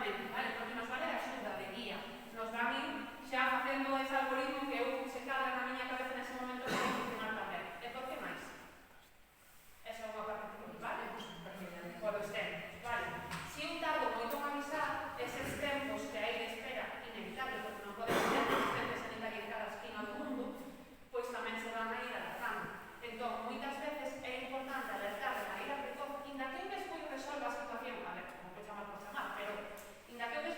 perfectamente, vale? Porque nos vale de axuda, de guía. Nos van ir xa facendo ese algoritmo que eu se cadra na miña cabeza nese momento que vai funcionar tamén. E por que máis? Esa é unha parte que vale? Polos tempos, vale? Se eu tardo moito en avisar, eses tempos que hai de espera inevitable, porque non podemos ter asistencia sanitaria en cada esquina do mundo, pois tamén se van a ir alargando. Entón, moitas veces é importante alertar de maneira precoz, inda que eu despois resolva a situación, a ver, como que chamar por chamar, pero inda que eu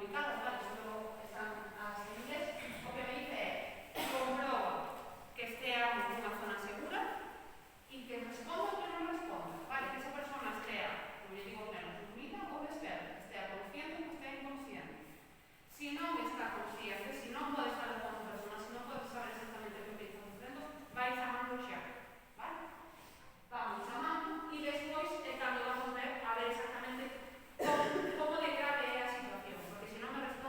publicadas, vale, solo están as en inglés, o que me dice é comproba que esteamos nunha zona segura e que responda que non responda, vale, que esa persona estea, como lle digo, menos dormida ou despierta, que estea consciente ou que estea inconsciente. Si non está consciente, si non pode estar con a persona, si non pode saber exactamente o que está facendo, vai chamando xa, vale? Vamos chamando e despois é cando vamos ver a ver exactamente como de grave é a situación, porque se non me responde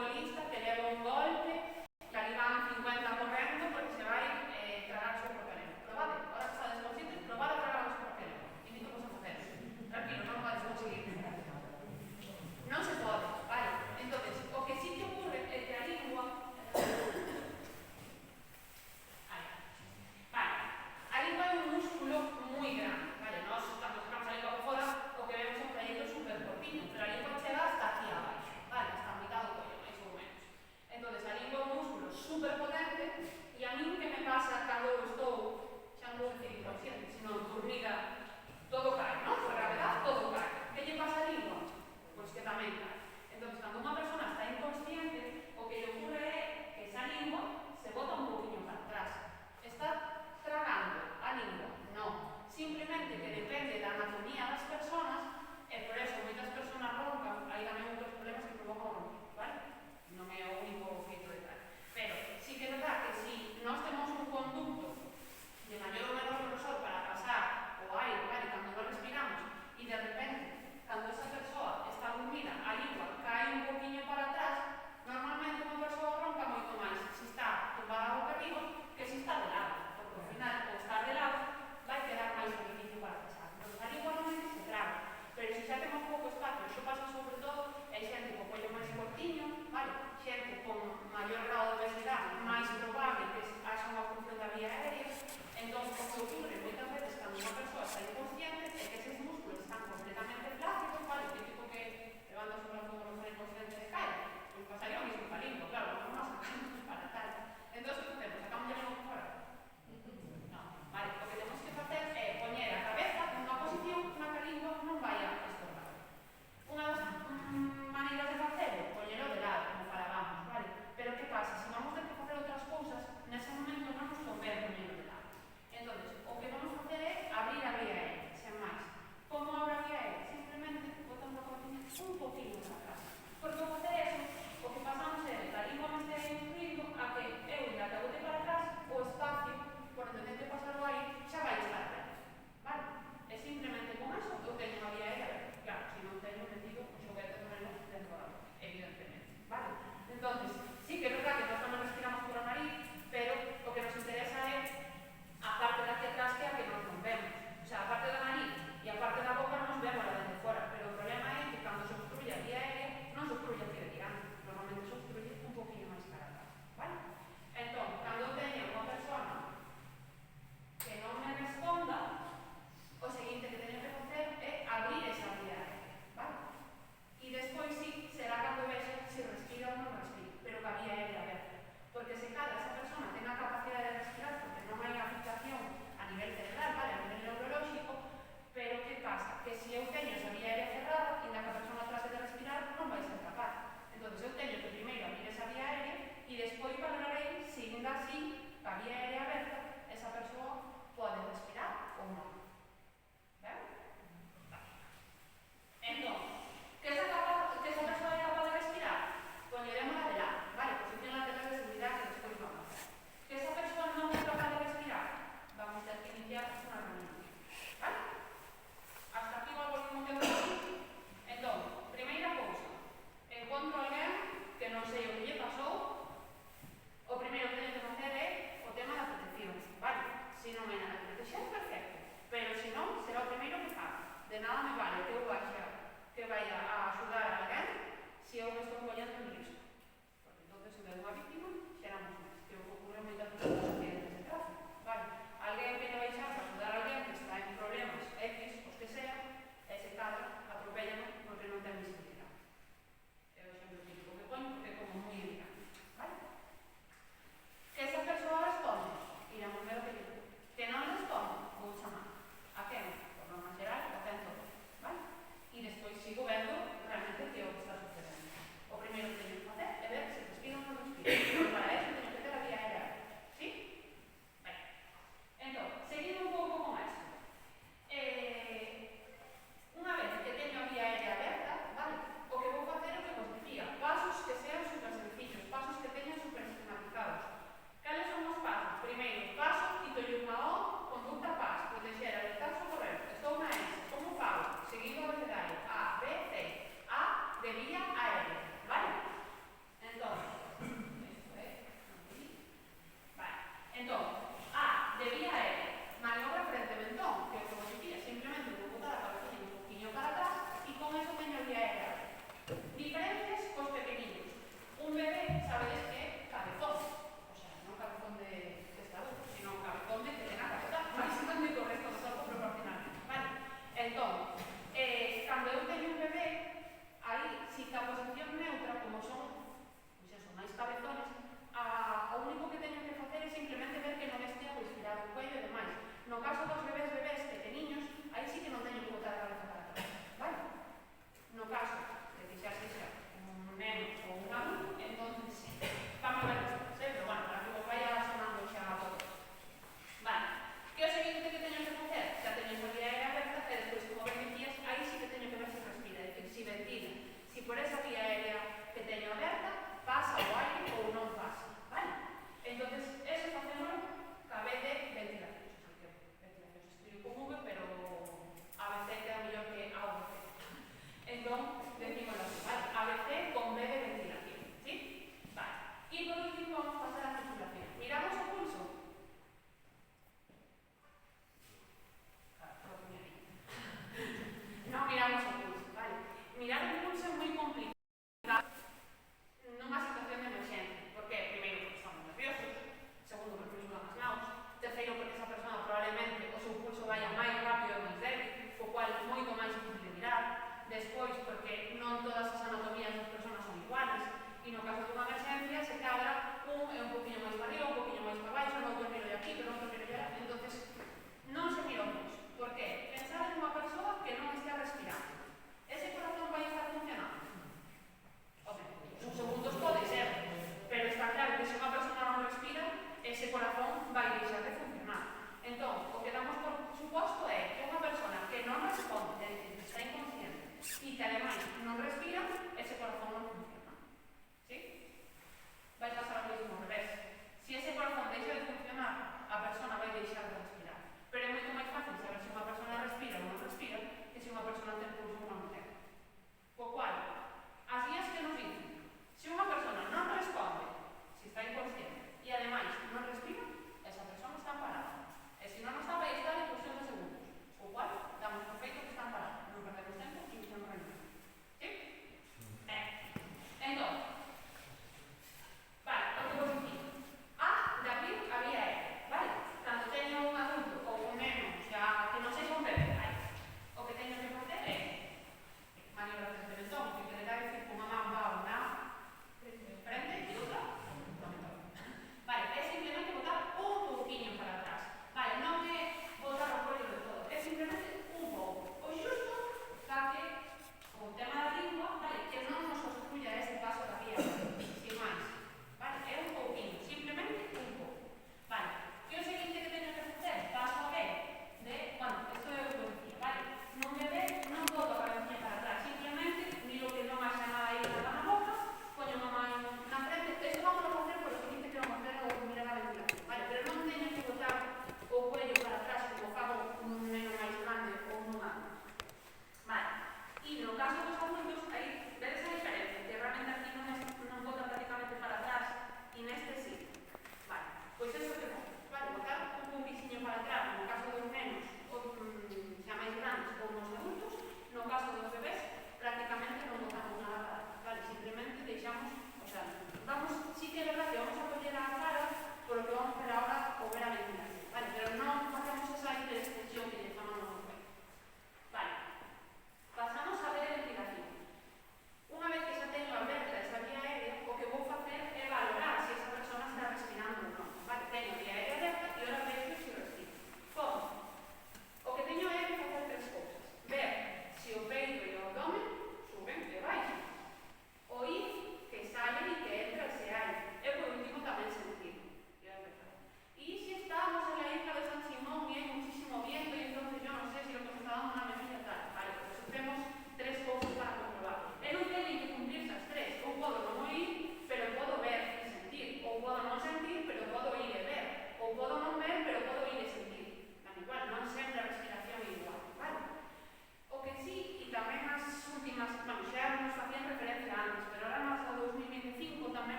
futbolista que leva un golpe, que ali van 50 correndo porque se vai tragar o seu propio lengua. Probade, ahora que estades conscientes, probade a tragar o seu propio lengua. Invito vos a facer. Tranquilo, non o vais conseguir. Non se pode, vale? Entonces, o que sí que ocurre é que a lingua... Vale, a lingua é un músculo moi grande, vale? Nós, cando sacamos a lingua por fora, o que vemos é un pelleito super cortiño, pero a lingua chega hasta aquí abaixo, vale? Hasta a mitad do collo, máis ou menos. Entón,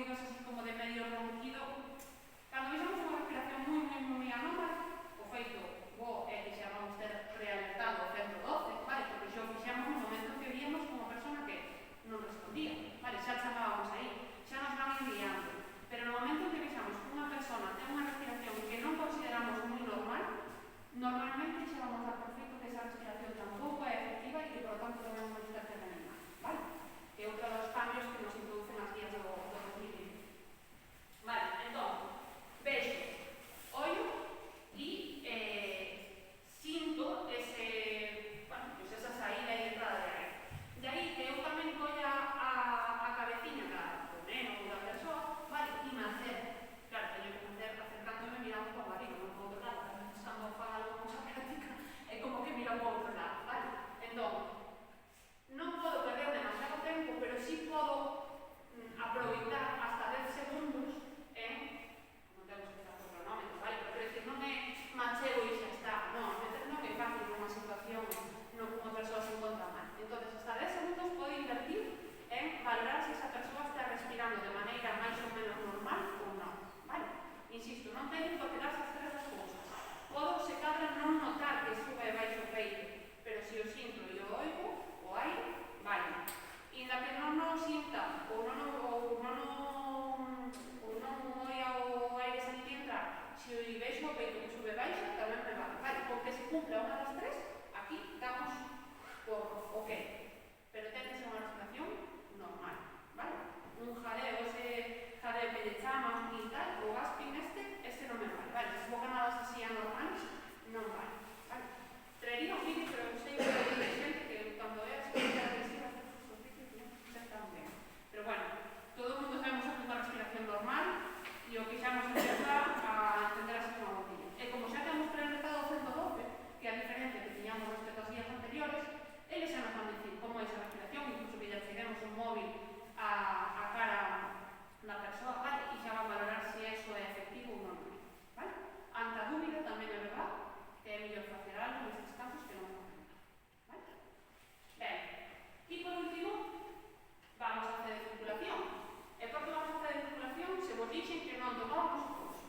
ruidos así como de medio ronquido. Cando vexamos unha respiración moi anómala, o feito que xa vamos ter realentado o 112, vale? Porque xa o fixamos no momento que víamos como persona que non respondía, vale? Xa chamábamos aí, xa nos van enviando. Pero no momento en que vexamos que unha persona ten unha respiración que non consideramos moi normal, normalmente xa vamos dar por feito que esa respiración tampouco é efectiva e que, por tanto, debemos ter que reanimar, vale? Que é outro dos cambios que nos introducen as guías do 2020. Vale, entón, vexo, ollo e sinto esa saída e entrada de aire. De aí que eu tamén colla a cabeciña do neno ou da persoa, vale, e me acerco. Claro, teño que facer acercándome mirando para arriba, non para outro lado. Cando faga algo con esa práctica, é como que mira para outro lado, vale? Entón, non podo perder demasiado tempo, pero sí podo aproveitar hasta 10 segundos non temos que estar por cronómetro, vale? Pero quero dicir, non é macheo e xa está, non é fácil nunha situación no que unha persoa se encontra mal. Entón, hasta 10 segundos podo invertir en valorar se esa persoa está respirando de maneira máis ou menos normal ou non, vale? Insisto, non teño por que darse as tres as cousas. Podo, se cadra, non notar que sube e baixo o peito, pero se o sinto e o oigo, o aire, vale. Inda que non o sinta ou non oia o aire sanito entrar, se o vexo o peito que sube e baixa, tamén me vale. Vale, porque se cumpla unha das tres, aquí damos por ok. Pero ten que ser unha respiración normal, vale? Un jadeo, ese jadeo que lle chamas e tal, o gasping este non me vale, vale? Se bocanadas así anormais, non vale, vale? Traería un vídeo, pero sei que hai xente que cando é así que agresiva, os vídeos non se están ben. Pero bueno, todo o mundo sabemos que unha respiración normal e o que xa nos empeza a entender así unha botella. E como xa temos prealertado o 112, que a diferencia que tiñamos respecto ás días anteriores, eles xa nos van dicir como é esa respiración, incluso que ya cheguemos un móvil a cara da persoa, vale? E xa van valorar se eso é efectivo ou non, vale? Ante a dúbida tamén é verdade que é mellor facer algo nestes casos que non facer nada, vale? Ben, e por último, vamos a facer de circulación. E por que vamos a facer de circulación se vos dixen que non tomábamos o pulso?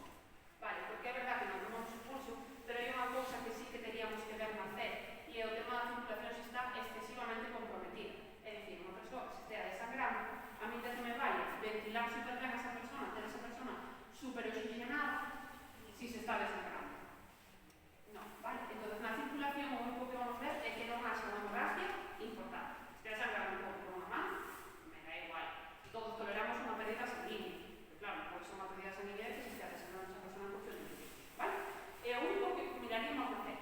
Vale, porque é verdade que non tomamos o pulso, pero hai unha cousa que sí que teríamos que ver na fe, e o tema da circulación se está excesivamente comprometida. É dicir, unha persoa que se estea desangrando, a mí desde me vai ventilar super ben a esa persona, ter esa persona super oxigenada, si se está desangrando. Non, vale? Entón, na circulación o único que vamos ver é que non haxa unha hemorragia importante. Se está desangrando un pouco por unha man, me da igual. Todos toleramos unha pérdida sanguínea. Pero claro, non pode ser unha pérdida sanguínea que se está desangrando esa persona en cuestión de minutos, vale? É o único que miraríamos na fe.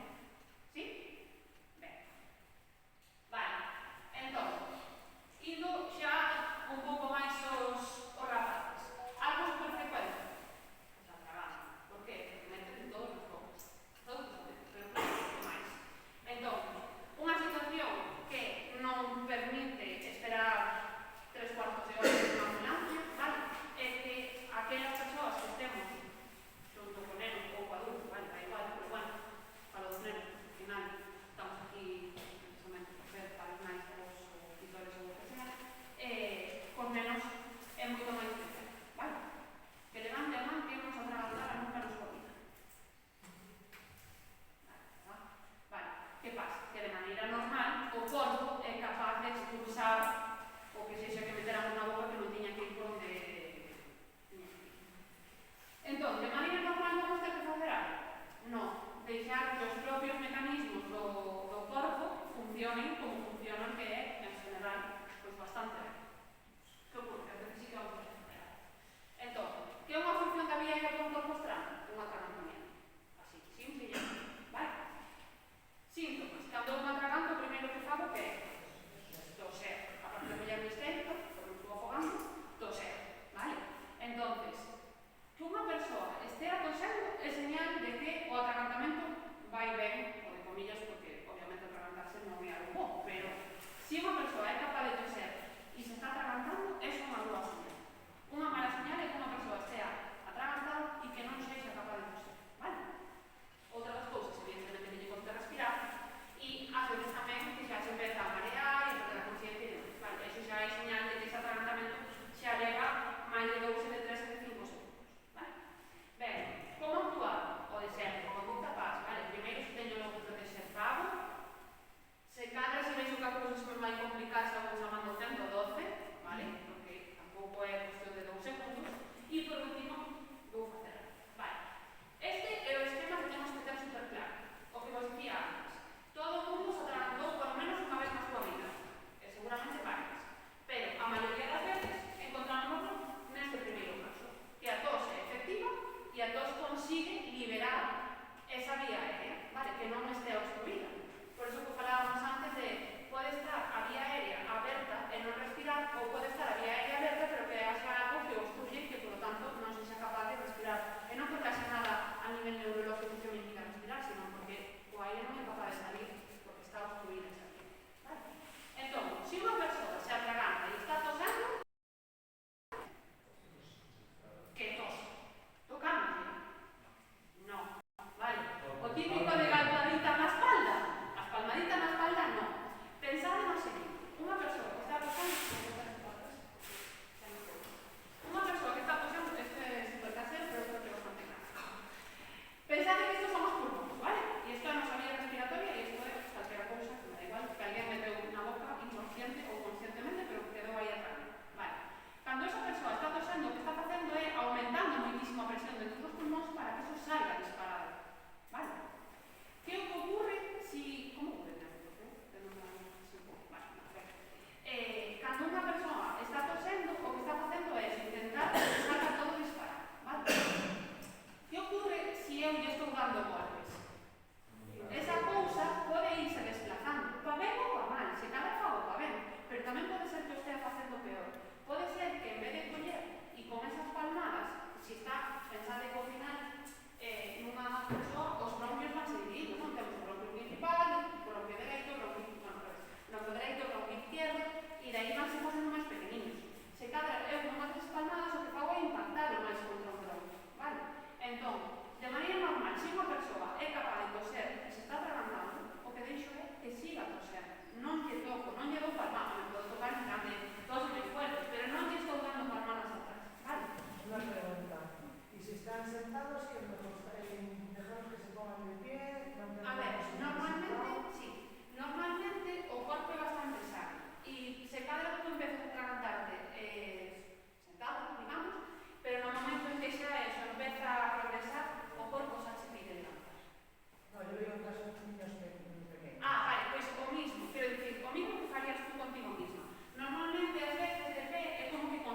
¿Sí? Ben. Vale. Entón, indo xa un pouco máis os rapaces. Algo super frecuente. Os altragados. Por qué? Porque meten todo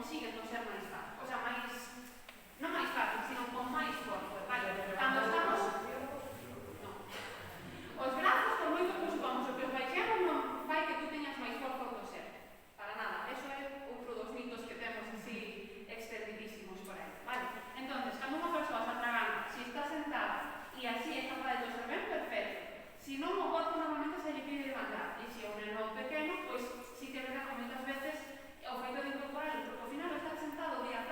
consiguen non ser máis fácil, o sea, máis, non máis fácil, sino con máis forza, vale? Cando estamos, non. Os brazos, por moito que os vamos, o que os baixemos non fai que tú teñas máis forza ao coser, para nada, eso é outro dos mitos que temos así extendidísimos por aí, vale? Entonces, cando unha persoa se atraganta, se está sentada e así é capaz de toser ben, perfecto. Si non, o corpo normalmente se lle pide levantar, e se é un neno pequeno, pois sí que é verdad que moitas veces o feito de incorporar, porque ao final estar sentado o día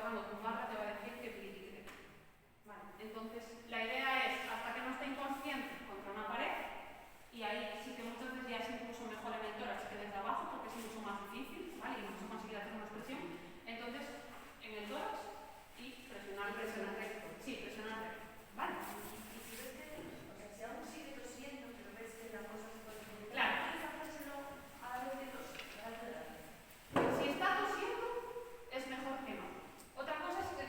tocando con barra te va a decir que piripique. Vale, entonces la idea es hasta que no esté inconsciente contra una pared, y ahí sí que muchas veces ya es incluso mejor en el tórax que desde abajo porque es mucho más difícil, ¿vale? Y no se consigue hacer una expresión. Entonces, en el tórax y presionar recto. Sí, presionar recto, ¿vale? Y si ves que, o sea, si aún sigue tosiendo, pero ves que la cosa se puede complicar, claro, ¿quieres hacérselo a la vez de tos? si está tosiendo, es mejor que no. Otra cosa es que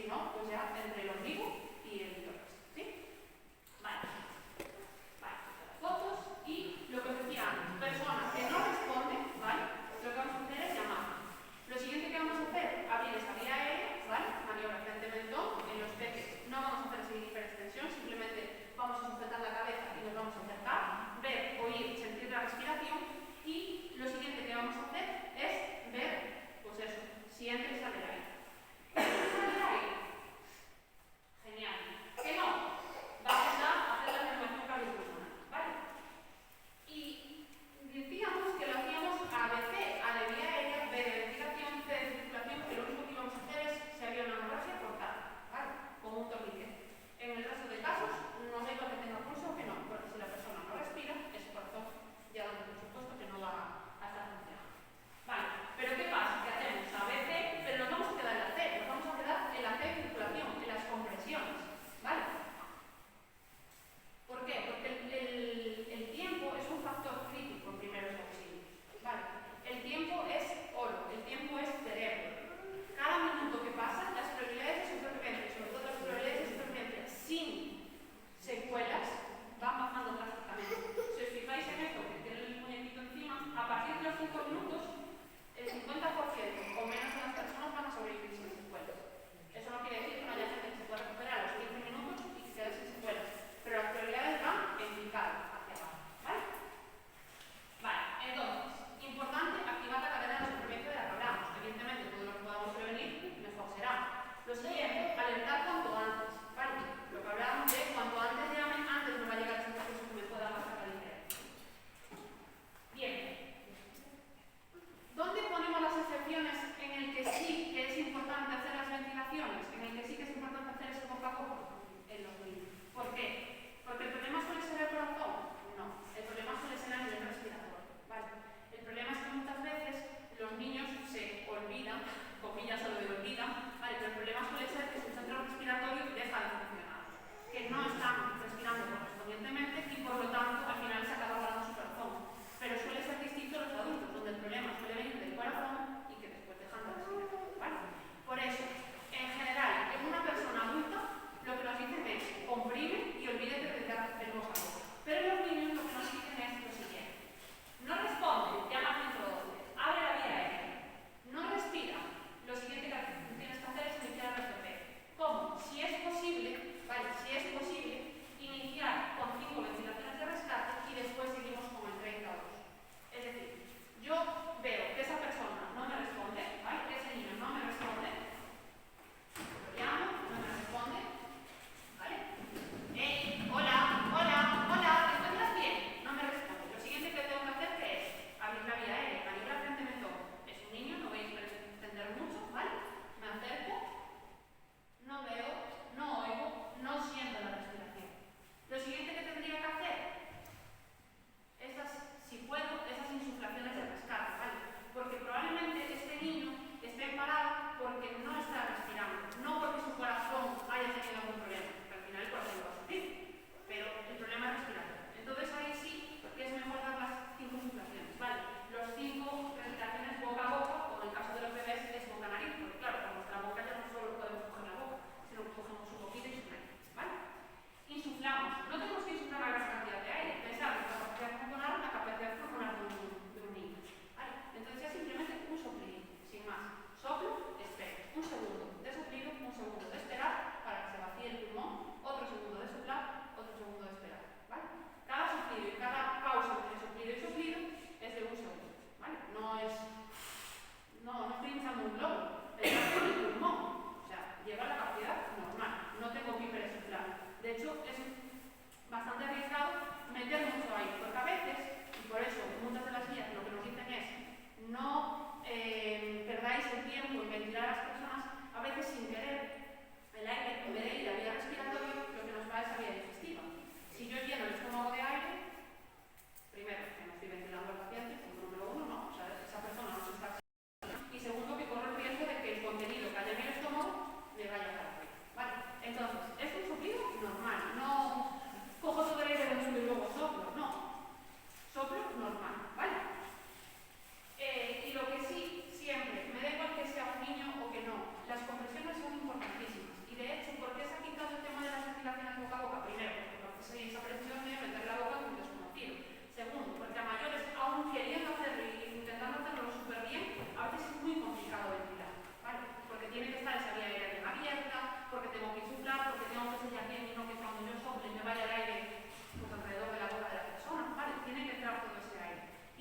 no, pues ya entre el ombligo y el tórax, ¿sí? Vale. Vale, las fotos y lo que os decía antes, persona que no responde, ¿vale? Lo que vamos a hacer es llamar. Lo siguiente que vamos a hacer, abrir esa vía aérea, ¿vale? Maniobra frente mentón, en los peces no vamos a hacer así hiperextensión, simplemente vamos a sujetar la cabeza y nos vamos a acercar, ver, oír, sentir la respiración y lo siguiente que vamos a hacer es ver, pues eso, si entra y sale el aire. ¿Entra y sale el aire? Genial.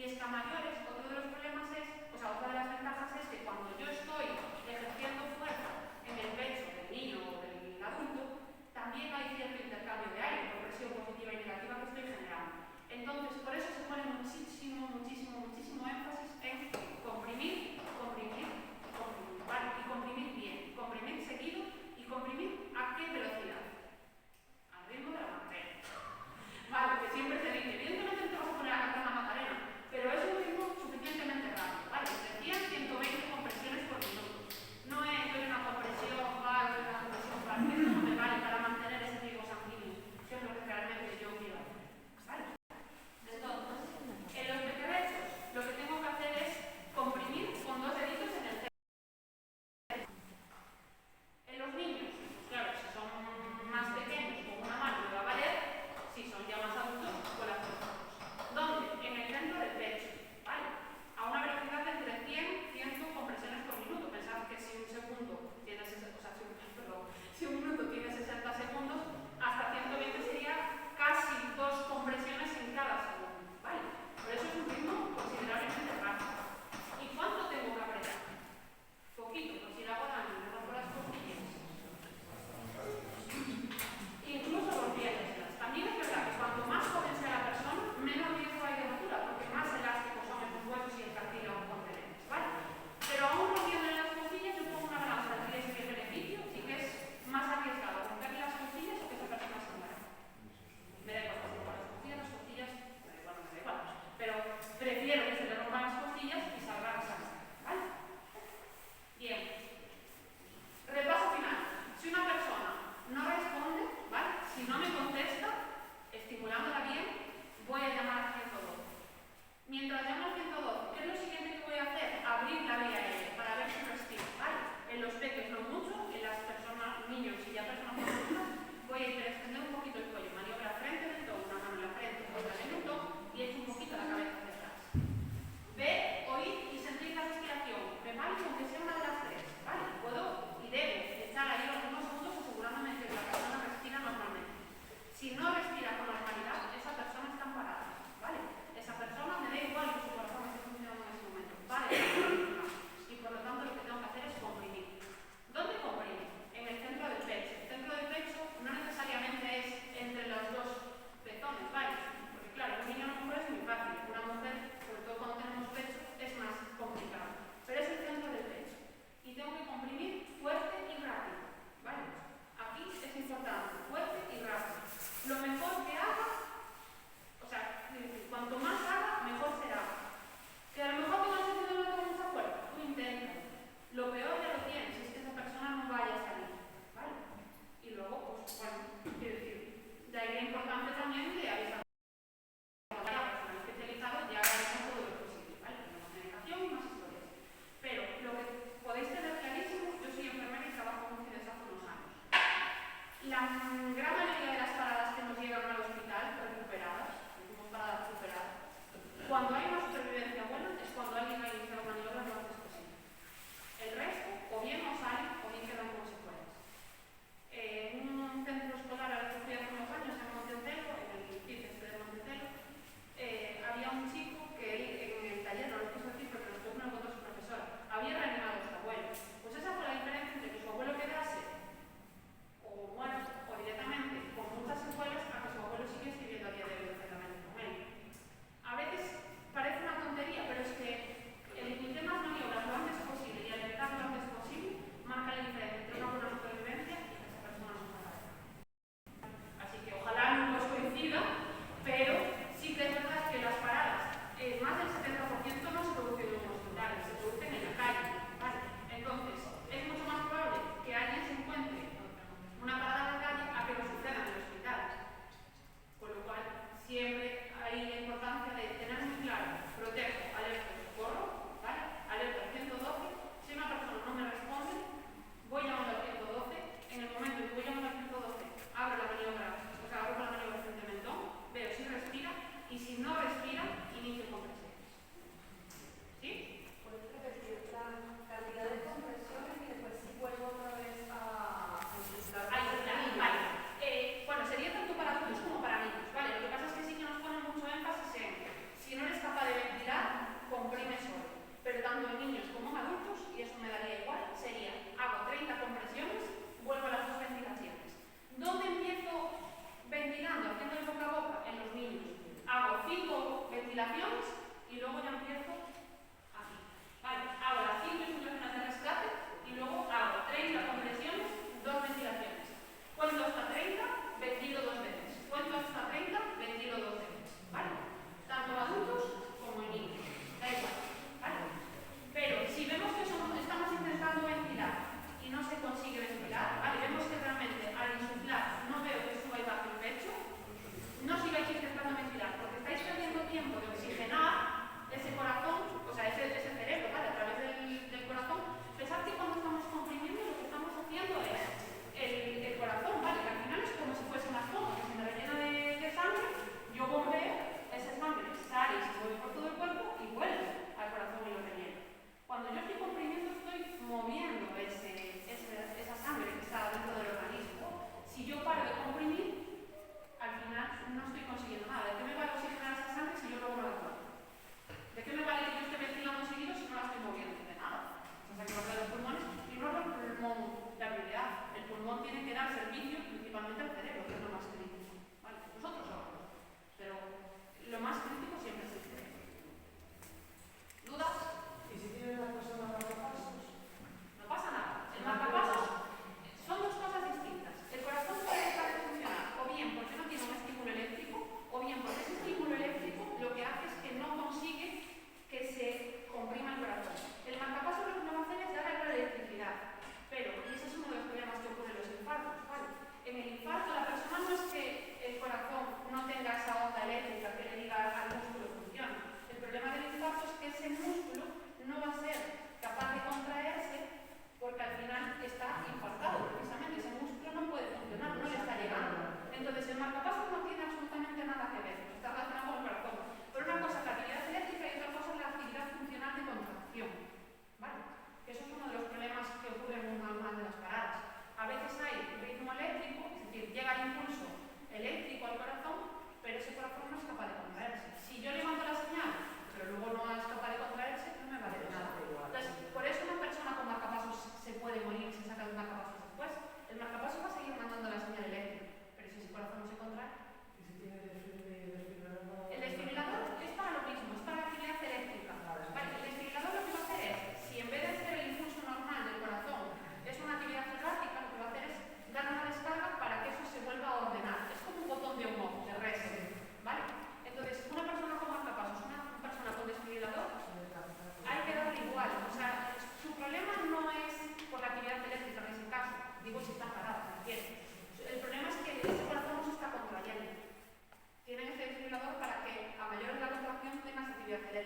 es que a mayores, otro de los problemas es, o sea, otra de las ventajas es que cuando yo estoy ejerciendo fuerza en el pecho del niño o del adulto, también hay cierto intercambio de aire por presión positiva y negativa que estoy generando. Entonces, por eso se pone muchísimo énfasis en comprimir, comprimir, comprimir, ¿vale? Y comprimir bien, comprimir seguido y comprimir ¿a qué velocidad? Al ritmo de la Macarena. Vale, que siempre se dice, evidentemente no te vas a poner a cantar la Macarena, pero es un ritmo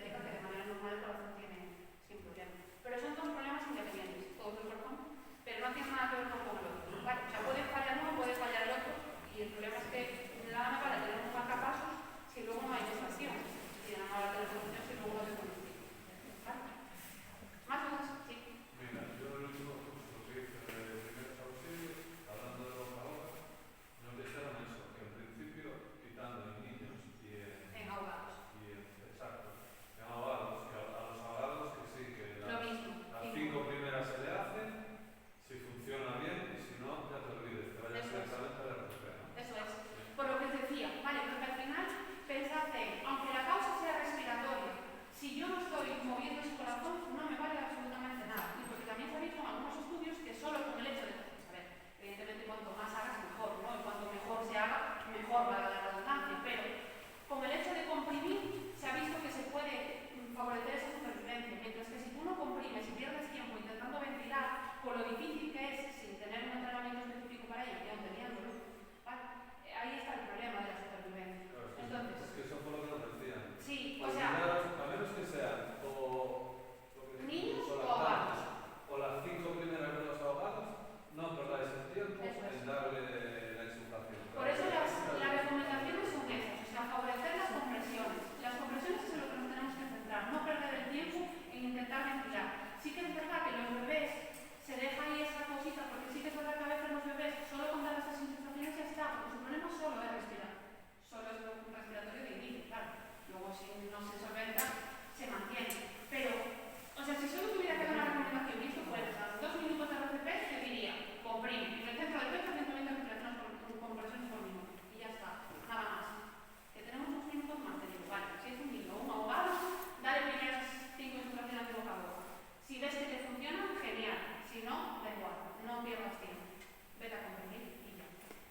diabética que de manera normal el corazón tiene sin problema. Pero son dos problemas independientes, todos del corazón, pero no tienen nada que ver con el otro. Vale, o sea, puede fallar uno, puede fallar el otro, y el problema es que nada me vale tener unos marcapasos si luego no hay gestación, y nada me vale tener gestación si luego no se conoce. ¿Vale? ¿Más dudas? Sí. Mira, yo el último curso que hice de primeros auxilios, hablando de los ahogados, nos dijeron eso, que en principio, quitando en niños y En ahogados. exacto, en ahogados, que a los ahogados que sí, que Lo mismo. las 5 primeras se le hacen, si funciona bien, y si no, ya te olvides, te vayas Eso es. directamente a la recuperación. Eso es. Por lo que os decía, vale, porque al final pensad en, aunque la causa sea respiratoria, si yo no estoy moviendo ese corazón, no me vale absolutamente nada. Y porque también se ha visto en algunos estudios que solo con el hecho de, a ver, evidentemente cuanto más hagas mejor, ¿no? Y cuanto mejor se haga, mejor va la redundancia, pero con el hecho de comprimir se ha visto que se puede favorecer esa supervivencia, mientras que si tú no comprimes y pierdes tiempo intentando ventilar, por lo difícil que es, sin tener un entrenamiento específico para ello, y aún teniéndolo, ¿vale? Ahí está el problema de la supervivencia. Claro, Entonces, es que eso fue lo que nos decían. sí, o Pues sea, a menos que sean niños o lactantes, ahogados. o las 5 primeras de los ahogados, no perdáis el tiempo Eso es. en darle la insuflación. Por eso las recomendaciones son esas, o sea, favorecer las compresiones. Las compresiones es en lo que nos tenemos que centrar, no perder el tiempo en intentar ventilar. Sí que es verdad que los bebés se deja ahí esa cosita, porque sí que es verdad que a veces los bebés solo con dar esas insuflaciones ya está, porque su problema solo es respirar. Solo es un respiratorio de inicio, claro. Luego si no se solventa, se mantiene. Pero, o sea, si solo tuviera que dar una recomendación y esto fuera a 2 minutos de RCP, te diría, comprime. En el centro del pecho, 120 respiraciones con compresiones por minuto. Y ya está, nada más. Que tenemos 2 minutos más, te digo, vale, si es un niño o un ahogado, dale primeras 5 insuflaciones de boca a boca. Si ves que te funciona, genial. Si no, da igual, no pierdas tiempo. Vete a comprimir y ya.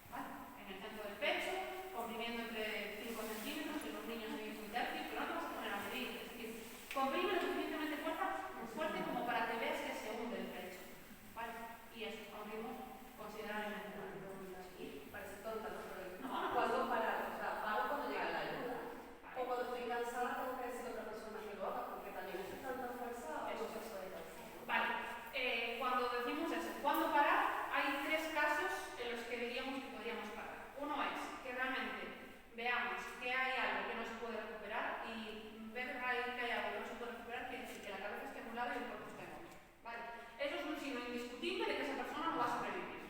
¿Vale? En el centro del pecho, comprimiendo entre 5 centímetros, y los niños en un tercio, pero no te vas a poner a medir. Es decir, comprime lo suficientemente fuerte como para que veas que se hunde el pecho. ¿Vale? Y eso, comprimimos considerablemente. Y parece tonta, ¿no? Pero No, ¿cuándo parar? O sea, paro cuando llega la ayuda. Vale. O cuando estoy cansada, tengo que decirle a otra persona que lo haga, porque también es tanta fuerza o no se puede cansar. Vale, cuando decimos eso, ¿cuándo parar? Hay 3 casos en los que diríamos que podríamos parar. Uno es que realmente veamos que hay algo que no se puede recuperar y ver que hay algo que no se puede recuperar, quiere decir que la cabeza esté en un lado y el cuerpo esté en otro. Vale, eso es un signo indiscutible de que esa persona no va a sobrevivir.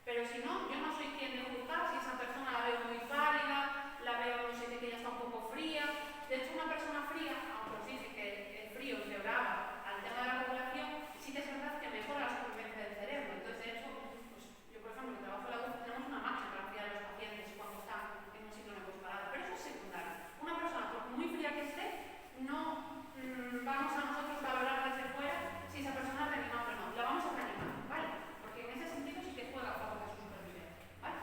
Pero si no, yo no soy quien de juzgar si esa persona la veo muy pálida, la veo, no sé, que ella está un poco fría. De hecho, una persona fría, aunque os dice que el frío empeoraba al tema de la población, sí que es verdad que mejora la supervivencia del cerebro. Entonces, de hecho, pues, yo por ejemplo, que trabajo en la UCI, tenemos una máquina para enfriar a los pacientes cuando están en un ciclo neurosparado. Pero eso es secundario. Una persona, por muy fría que esté, no vamos a nosotros valorar desde fuera si esa persona es reanimable o no. La vamos a reanimar, ¿vale? Porque en ese sentido sí que juega a favor de su supervivencia, ¿vale?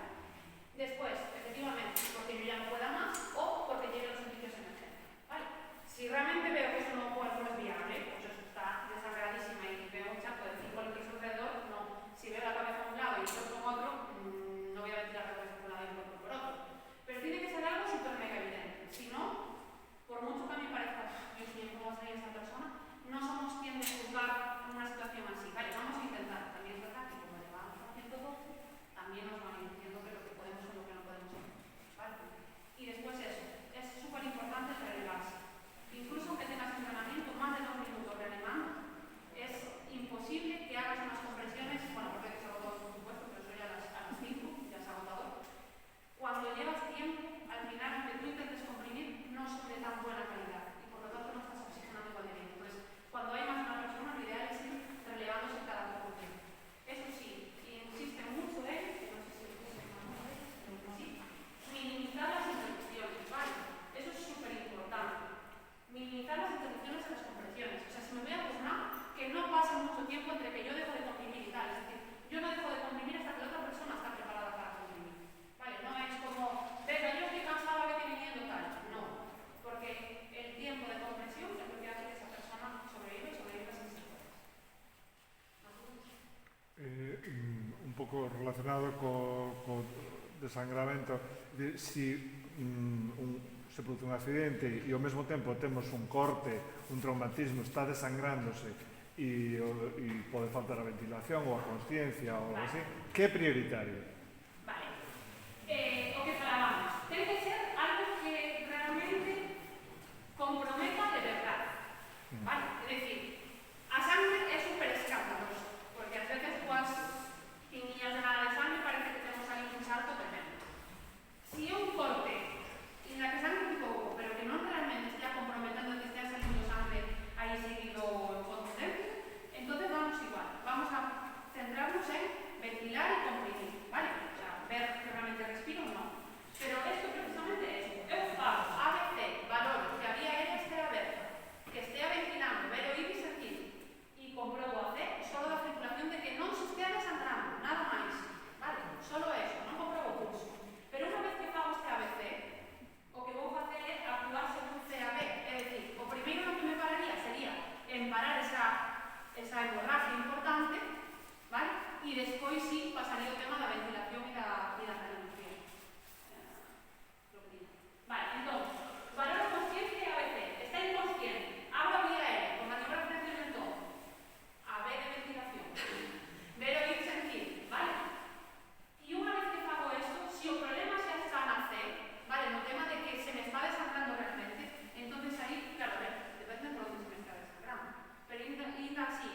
Después, efectivamente, porque yo ya no pueda más o porque lleguen los servicios emergentes, ¿vale? Si realmente veo que eso no es viable, pues eso está desangradísima y veo un charco de 5 litros alrededor, no. Si veo la cabeza a un lado y el cuerpo en otro, no voy a ventilar la cabeza por un lado y el cuerpo por otro. Pero tiene que ser algo súper mega evidente. Si no, por mucho que a mí parezca, Dios mío, ¿cómo va a salir esta persona? No somos quien de juzgar una situación así. Vale, vamos a intentar. También es verdad que como llevamos a 112, también nos van a ir diciendo que lo que podemos o lo que no podemos hacer. ¿Vale? Y después eso, es súper importante relevarse. Incluso aunque tengas entrenamiento más de 2 minutos reanimando, es imposible que hagas unas compresiones, bueno, porque es agotador por supuesto, pero eso ya a las 5, ya es agotador. Cuando llevas tiempo, al final, aunque tú intentes comprimir, no son de tan buena calidad y por lo tanto no estás oxigenando igual de bien. Entonces, cuando hay más de una persona, lo ideal es ir relevándose cada poco tiempo. Eso sí, insiste mucho en, que no sé si sí, minimizar las interrupciones, ¿vale? Eso es súper importante. Minimizar las interrupciones en las compresiones. O sea, si me voy a acostumar, que no pasa mucho tiempo entre que yo dejo de comprimir y tal. Es decir, yo no dejo de comprimir hasta que la otra persona está preparada para comprimir. ¿Vale? No es como, venga, yo estoy cansada, vete viniendo tal. No. Porque el tiempo de compresión es lo que hace que esa persona sobreviva y sobreviva sin secuelas. Un poco relacionado con desangramento, si se produce un accidente e ao mesmo tempo temos un corte, un traumatismo, está desangrándose e pode faltar a ventilación ou a consciencia ou algo así, que é prioritario? Vale. O que falábamos, ten que ser algo que realmente comprometa de verdade. Vale? É dicir, a sangre é super escandaloso, porque ás veces coas tiñas de nada de sangre parece que temos ali un salto tremendo. Si é un corte en la que sangre un pouco, pero que non realmente estea comprometendo que estea salindo sangre aí seguido contundente, entonces vamos igual, vamos a centrarnos en ventilar y comprimir, ¿vale? O sea, ver que realmente respiro o no. Pero esto precisamente es, eu fago ABC, valoro que a vía aérea estea aberta, que estea ventilando, ver, oír y sentir, y comprobo a C solo da circulación de que non se estea desangrando, nada máis, ¿vale? Solo eso, non comprobo o pulso. Pero unha vez que fago este ABC, o que vou facer é actuar según CAB, é dicir, o primeiro no que me pararía sería en parar esa hemorragia importante, ¿vale? Y despois sí pasaría o tema da ventilación e da reanimación. Vale, entón, valor consciente e ABC. Está inconsciente. Abro a vía aérea, con maniobras de mentón. AB de ventilación. Ver, oír, sentir, ¿vale? Y unha vez que fago esto, si o problema xa está na C, ¿vale? No tema de que se me está desangrando realmente, entonces aí, claro, a ver, depende por onde se me está desangrando. Pero ainda así,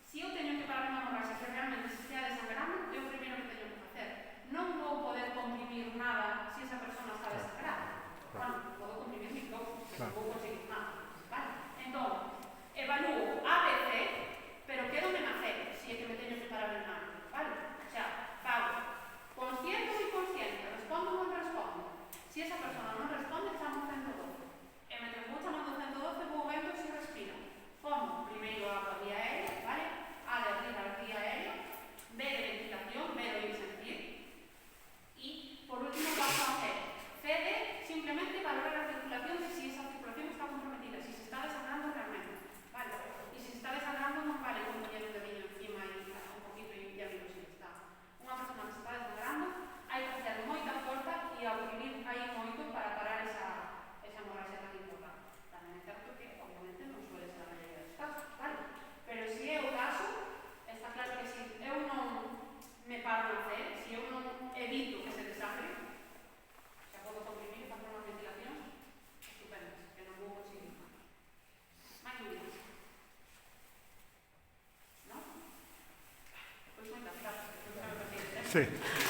si eu teño que parar unha hemorragia que realmente se estea desangrando, é o primeiro que teño que facer. Non vou poder comprimir nada se esa persona está desangrada. Bueno, podo comprimir mi pouco, pero non vou conseguir nada. Vale? Entón, evalúo ABC, pero quedo na C, si é que me teño que parar en nada. Vale? O sea, fago consciente ou inconsciente, respondo ou non respondo. Si esa persona non responde, chamo 112. E mentre vou chamando 112, vou vendo se respira. Como? Primeiro abro a vía aérea, ¿vale? A de abrir a vía aérea, B de ventilación, B de oír sentir. Y por último paso a C. C de simplemente valorar la circulación de si esa circulación está comprometida, si se está desangrando realmente, ¿vale? Y si se está desangrando non vale con poñer un dedillo encima e un poquito e ya miro si está. Unha persona que se está desangrando hai que facer moita forza e oprimir aí moito para parar esa hemorragia tan importante. Tamén é certo que, obviamente, non suele ser a maioría dos casos, vale? Pero se é o caso, está claro que se eu non me paro na C, se eu non evito que se desangre, xa podo comprimir e facer unhas ventilacións estupendas, que non vou conseguir nada. Máis dúbidas? Non? Pois moitas gracias, que non sabe o que Sí.